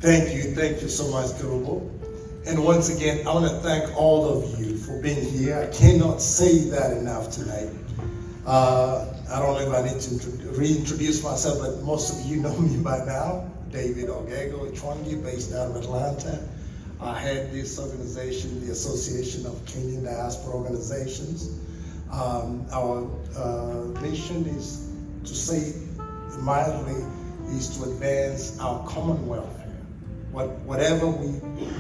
Thank you so much, Grouo. And once again, I want to thank all of you for being here. I cannot say that enough tonight. I don't know if I need to reintroduce myself, but most of you know me by now. David Ochwangi, based out of Atlanta. I head this organization, the Association of Kenyan Diaspora Organizations. Our mission is to say mildly, is to advance our common welfare, whatever we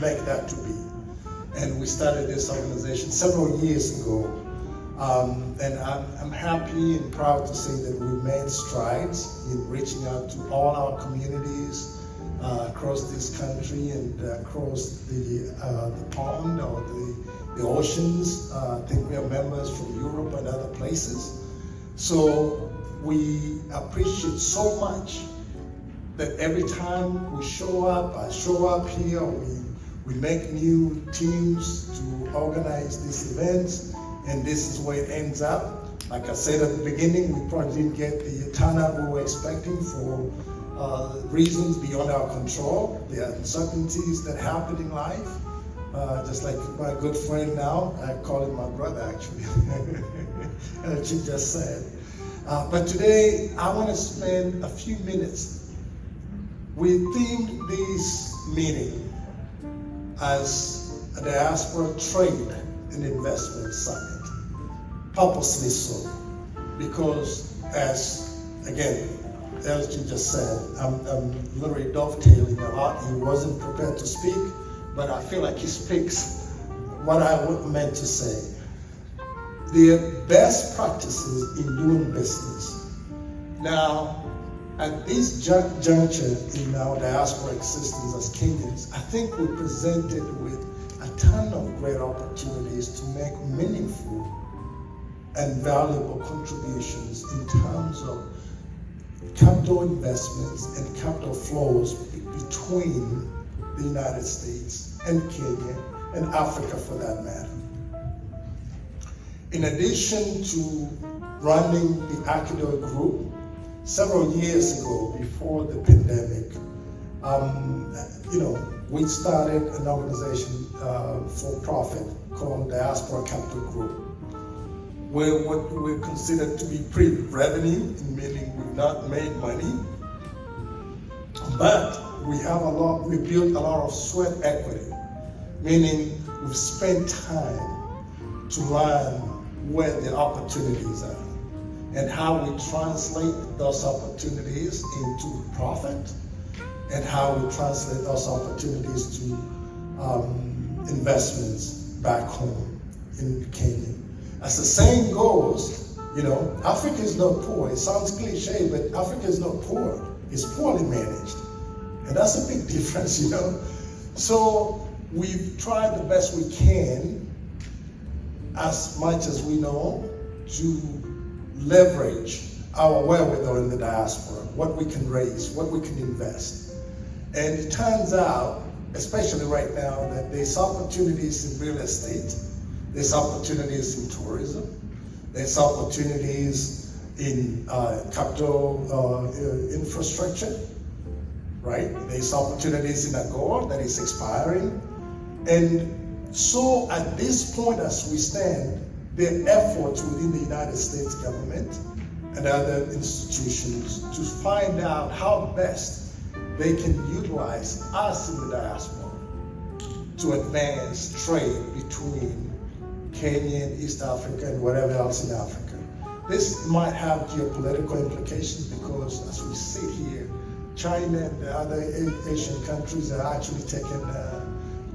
make that to be. And we started this organization several years ago. And I'm happy and proud to say that we made strides in reaching out to all our communities across this country and across the pond or the oceans. I think we have members from Europe and other places. So we appreciate so much that every time we show up, I show up here, we make new teams to organize these events, and this is where it ends up. Like I said at the beginning, we probably didn't get the turnout we were expecting for reasons beyond our control. There are uncertainties that happen in life. Just like my good friend now, I call him my brother actually, as you just said. But today, I want to spend a few minutes. We themed this meeting as a Diaspora Trade and Investment Summit, purposely so, because as you just said, I'm literally dovetailing a lot. He wasn't prepared to speak, but I feel like he speaks what I meant to say. The best practices in doing business. Now, at this juncture in our diaspora existence as Kenyans, I think we're presented with a ton of great opportunities to make meaningful and valuable contributions in terms of capital investments and capital flows between the United States and Kenya and Africa for that matter. In addition to running the Akido Group, several years ago, before the pandemic, we started an organization for profit called Diaspora Capital Group, where what we consider to be pre-revenue, meaning we've not made money, but we built a lot of sweat equity, meaning we've spent time to learn where the opportunities are and how we translate those opportunities into profit and how we translate those opportunities to investments back home in Kenya. As the saying goes, Africa is not poor. It sounds cliche, but Africa is not poor. It's poorly managed. And that's a big difference, So we've tried the best we can, as much as we know, to leverage our wherewithal in the diaspora, what we can raise, what we can invest. And it turns out, especially right now, that there's opportunities in real estate, there's opportunities in tourism, there's opportunities in capital infrastructure, right? There's opportunities in AGOA that is expiring. And so at this point as we stand, there are efforts within the United States government and other institutions to find out how best they can utilize us in the diaspora to advance trade between Kenya and East Africa and whatever else in Africa. This might have geopolitical implications because as we sit here, China and the other Asian countries are actually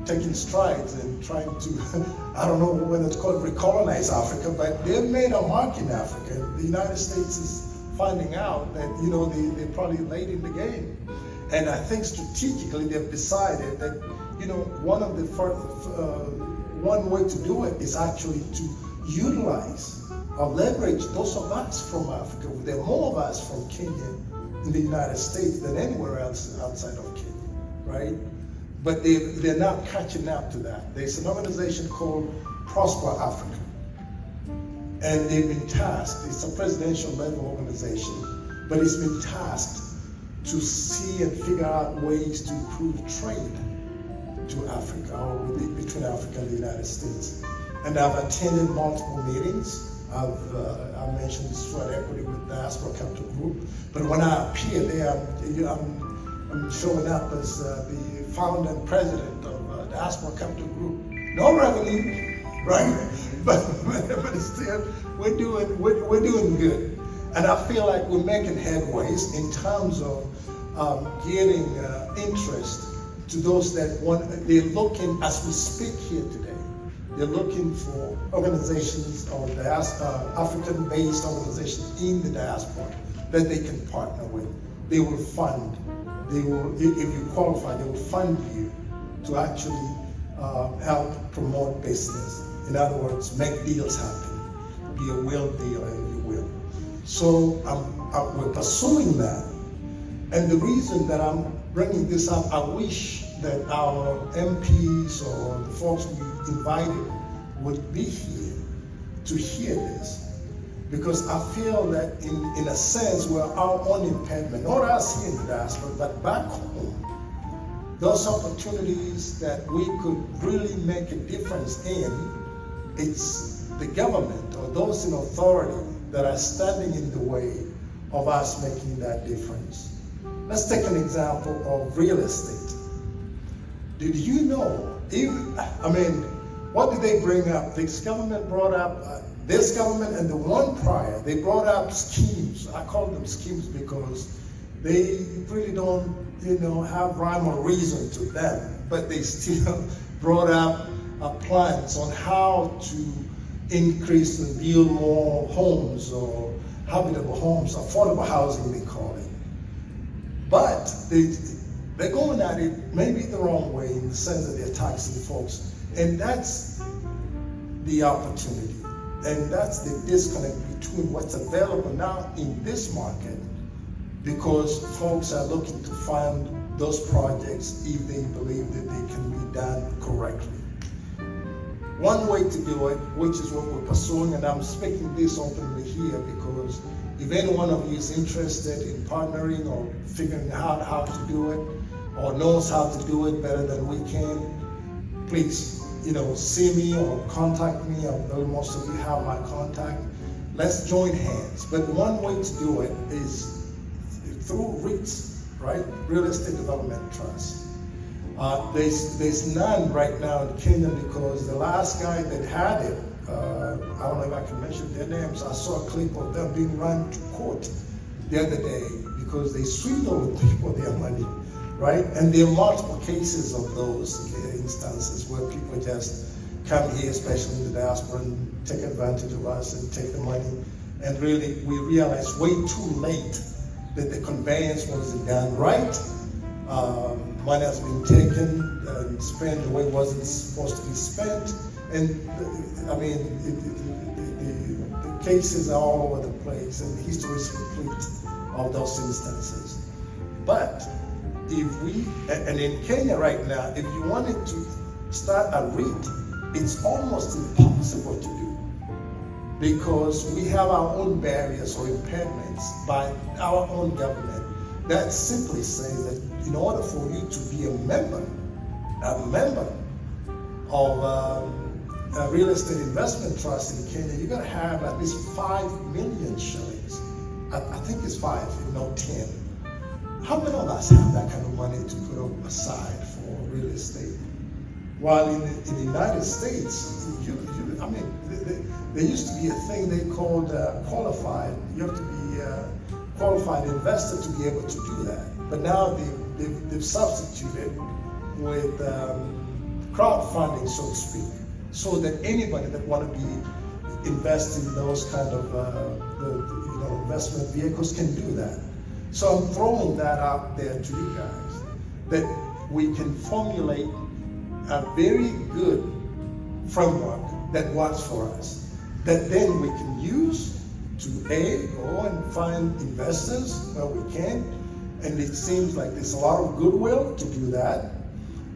taking strides and trying to, I don't know whether it's called recolonize Africa, but they've made a mark in Africa. The United States is finding out that, they're probably late in the game. And I think strategically they've decided that, one way to do it is actually to utilize or leverage those of us from Africa. There are more of us from Kenya in the United States than anywhere else outside of Kenya, right? But they're not catching up to that. There's an organization called Prosper Africa. And they've been tasked, it's a presidential level organization, but it's been tasked to see and figure out ways to improve trade to Africa, or between Africa and the United States. And I've attended multiple meetings. I mentioned sweat equity with Diaspora Capital Group, but when I appear there, I'm showing up as the founder and president of Diaspora Capital Group. No revenue, right? but still, we're doing good, and I feel like we're making headways in terms of getting interest to those that want. They're looking, as we speak here today. They're looking for organizations or African-based organizations in the diaspora that they can partner with. They will fund. They will, if you qualify, they will fund you to actually help promote business. In other words, make deals happen. Be a will dealer, if you will. So we're pursuing that. And the reason that I'm bringing this up, I wish that our MPs or the folks we invited would be here to hear this. Because I feel that in a sense we're our own impediment, not us here in the diaspora, but back home. Those opportunities that we could really make a difference in, it's the government or those in authority that are standing in the way of us making that difference. Let's take an example of real estate. Did you know, what did they bring up? This government brought up, this government and the one prior, they brought up schemes. I call them schemes because they really don't, have rhyme or reason to them, but they still brought up plans on how to increase and build more homes or habitable homes, affordable housing they call it. But they're going at it maybe the wrong way in the sense that they're taxing folks. And that's the opportunity. And that's the disconnect between what's available now in this market, because folks are looking to fund those projects if they believe that they can be done correctly. One way to do it, which is what we're pursuing, and I'm speaking this openly here because if any one of you is interested in partnering or figuring out how to do it, or knows how to do it better than we can, please, see me or contact me. Most of you have my contact. Let's join hands. But one way to do it is through REITs, right? Real Estate Development Trust. There's none right now in Kenya because the last guy that had it, I don't know if I can mention their names. I saw a clip of them being run to court the other day because they swindled people their money, right? And there are multiple cases of those instances where people just come here, especially in the diaspora, and take advantage of us and take the money. And really, we realize way too late that the conveyance wasn't done right. Money has been taken and spent the way it wasn't supposed to be spent. And the cases are all over the place, and the history is complete of those instances. But and in Kenya right now, if you wanted to start a REIT, it's almost impossible to do because we have our own barriers or impediments by our own government that simply says that in order for you to be a member of a real estate investment trust in Kenya, you're going to have at least 5 million shillings. I think it's 5, if not 10. How many of us have that kind of money to put aside for real estate? While in the United States, there used to be a thing they called qualified. You have to be a qualified investor to be able to do that. But now they've substituted with crowdfunding, so to speak, so that anybody that want to be invested in those kind of investment vehicles can do that. So I'm throwing that out there to you guys, that we can formulate a very good framework that works for us, that then we can use to go and find investors where we can. And it seems like there's a lot of goodwill to do that.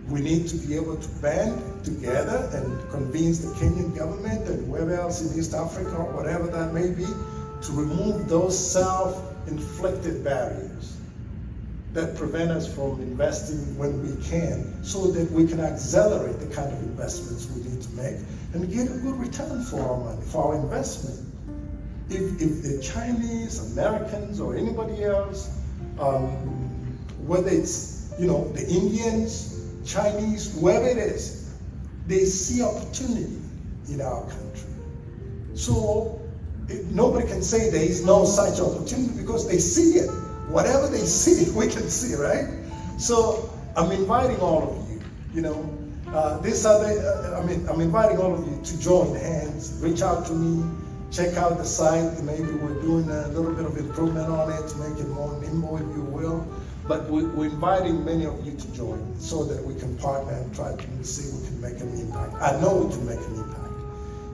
We need to be able to band together and convince the Kenyan government and whoever else in East Africa or whatever that may be to remove those self-inflicted barriers. that prevent us from investing when we can, so that we can accelerate the kind of investments we need to make and get a good return for our money, for our investment. If the Chinese, Americans, or anybody else, whether it's the Indians, Chinese, whoever it is, they see opportunity in our country. So nobody can say there is no such opportunity because they see it. Whatever they see, we can see, right? So I'm inviting all of you. I'm inviting all of you to join hands, reach out to me, check out the site. Maybe we're doing a little bit of improvement on it to make it more nimble, if you will. But we're inviting many of you to join so that we can partner and try to see if we can make an impact. I know we can make an impact.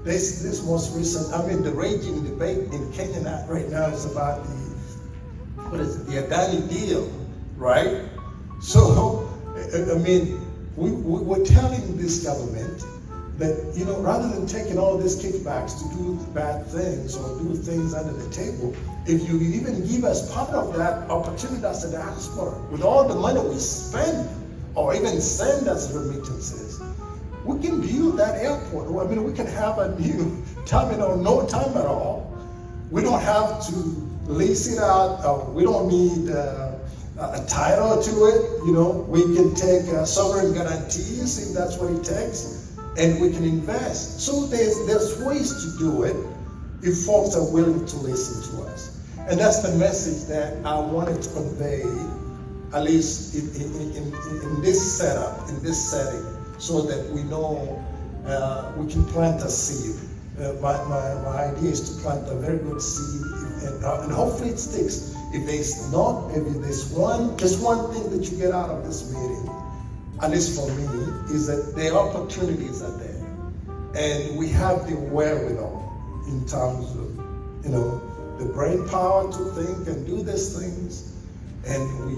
This most recent, the raging debate in Kenya right now is about the Adani deal, right? So, we're telling this government that, rather than taking all these kickbacks to do bad things or do things under the table, if you even give us part of that opportunity as a diaspora, with all the money we spend or even send as remittances, we can build that airport. We can have a new terminal, no time at all. We don't have to lease it out. We don't need a title to it. We can take sovereign guarantees if that's what it takes, and we can invest. So there's ways to do it if folks are willing to listen to us. And that's the message that I wanted to convey, at least in this setup, in this setting, so that we know we can plant a seed. My idea is to plant a very good seed, and hopefully it sticks. If there's not, maybe there's just one thing that you get out of this meeting, at least for me, is that the opportunities are there, and we have the wherewithal in terms of, the brain power to think and do these things, and we,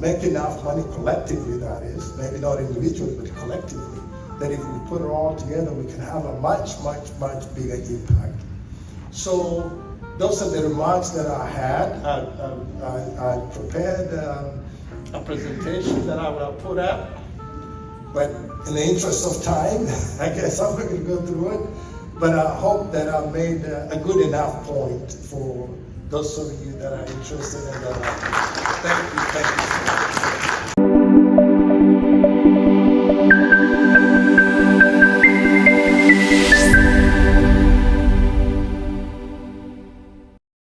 make enough money collectively. That is, maybe not individually, but collectively, that if we put it all together, we can have a much, much, much bigger impact. So those are the remarks that I had. I prepared a presentation that I will put up, but in the interest of time, I guess I'm not going to go through it. But I hope that I made a good enough point for those of you that are interested in that. Thank you so much.